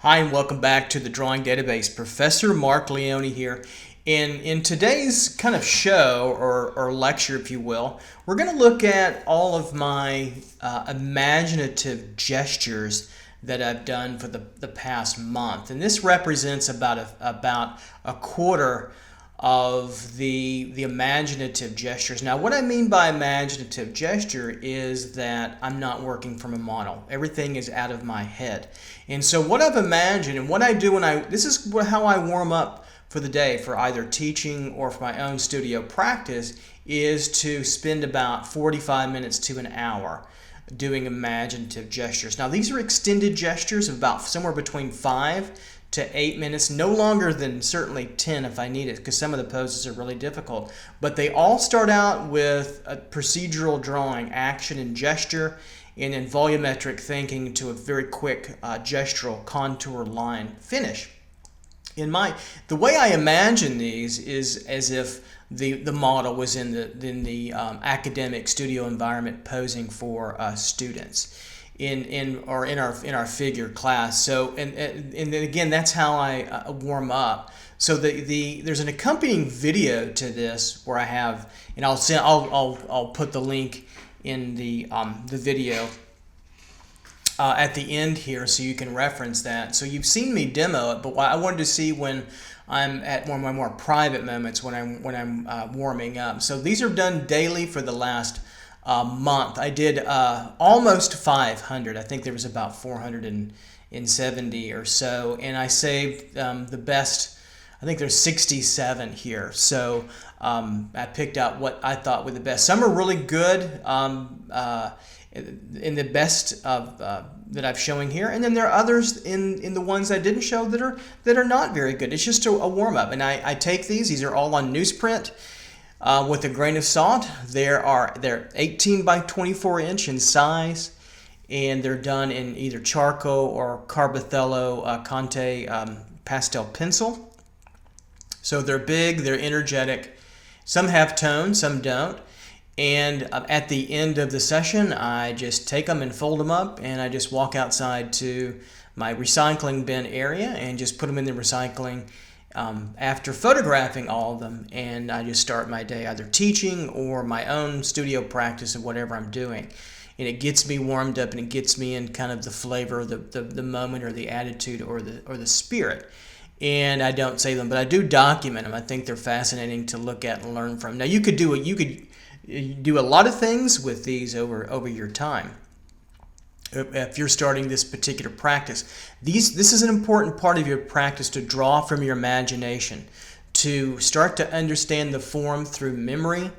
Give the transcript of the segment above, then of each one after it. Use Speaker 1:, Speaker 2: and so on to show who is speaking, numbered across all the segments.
Speaker 1: Hi and welcome back to the Drawing Database. Professor Mark Leone here. In today's kind of show or lecture, if you will, we're going to look at all of my imaginative gestures that I've done for the past month. And this represents about a quarter of the imaginative gestures. Now, what I mean by imaginative gesture is that I'm not working from a model. Everything is out of my head. And so what I've imagined and what I do this is how I warm up for the day for either teaching or for my own studio practice, is to spend about 45 minutes to an hour doing imaginative gestures. Now, these are extended gestures of about somewhere between 5 to 8 minutes, no longer than certainly 10 if I need it, because some of the poses are really difficult. But they all start out with a procedural drawing, action and gesture, and then volumetric thinking to a very quick gestural contour line finish. The way I imagine these is as if the model was in the academic studio environment posing for students in our figure class. So and then again, that's how I warm up. So there's an accompanying video to this where I have, and I'll put the link in the video at the end here so you can reference that. So you've seen me demo it, but I wanted to see when I'm at one of my more private moments when I'm warming up. So these are done daily for the last month. I did almost 500. I think there was about 470 or so, and I saved the best. I think there's 67 here. So I picked out what I thought were the best. Some are really good. In the best of that I'm showing here, and then there are others in the ones I didn't show that are not very good. It's just a warm up, and I take these are all on newsprint with a grain of salt. They're 18 by 24 inch in size, and they're done in either charcoal or Carbothello Conte pastel pencil. So they're big, they're energetic. Some have tone, some don't. And at the end of the session, I just take them and fold them up, and I just walk outside to my recycling bin area and just put them in the recycling after photographing all of them. And I just start my day either teaching or my own studio practice of whatever I'm doing. And it gets me warmed up, and it gets me in kind of the flavor of the moment or the attitude or the spirit. And I don't say them, but I do document them. I think they're fascinating to look at and learn from. Now, you could do a lot of things with these over your time. If you're starting this particular practice, this is an important part of your practice, to draw from your imagination, to start to understand the form through memory,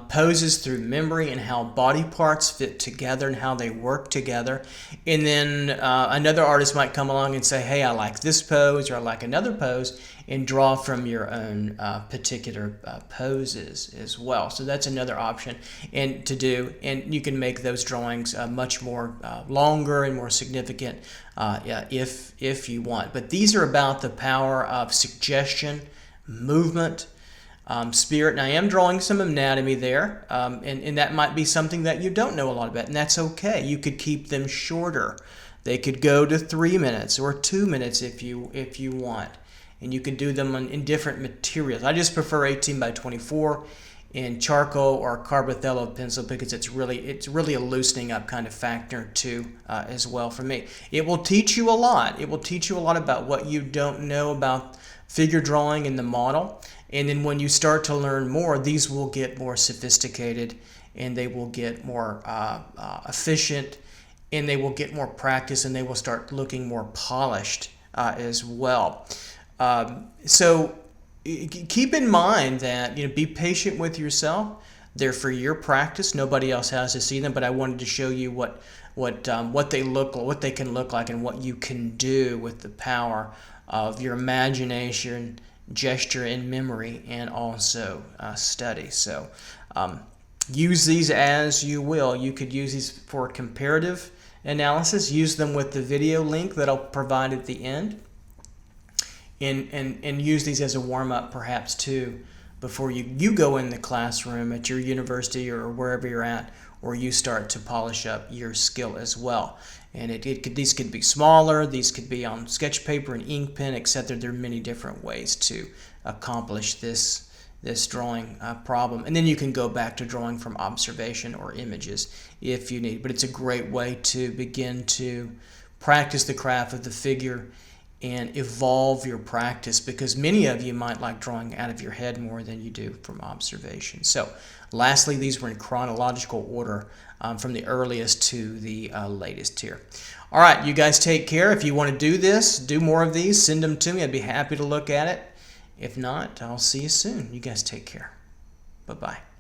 Speaker 1: poses through memory, and how body parts fit together and how they work together. And then another artist might come along and say, hey, I like this pose, or I like another pose, and draw from your own particular poses as well. So that's another option to do, and you can make those drawings much more longer and more significant if you want. But these are about the power of suggestion, movement, spirit. And I am drawing some anatomy there, and that might be something that you don't know a lot about, and that's okay. You could keep them shorter. They could go to 3 minutes or 2 minutes if you want, and you can do them in different materials. I just prefer 18 by 24 in charcoal or Carbothello pencil, because it's really a loosening up kind of factor too as well for me. It will teach you a lot. It will teach you a lot about what you don't know about figure drawing in the model. And then when you start to learn more, these will get more sophisticated, and they will get more efficient, and they will get more practice, and they will start looking more polished as well. So keep in mind that, be patient with yourself. They're for your practice. Nobody else has to see them, but I wanted to show you what they can look like, and what you can do with the power of your imagination, gesture, and memory, and also study. So use these as you will. You could use these for comparative analysis. Use them with the video link that I'll provide at the end, and use these as a warm-up perhaps too before you go in the classroom at your university or wherever you're at, or you start to polish up your skill as well. And these could be smaller, these could be on sketch paper and ink pen, etc. There are many different ways to accomplish this drawing problem. And then you can go back to drawing from observation or images if you need. But it's a great way to begin to practice the craft of the figure and evolve your practice, because many of you might like drawing out of your head more than you do from observation. So lastly, these were in chronological order from the earliest to the latest here. All right, you guys take care. If you want to do this, do more of these, send them to me. I'd be happy to look at it. If not, I'll see you soon. You guys take care. Bye-bye.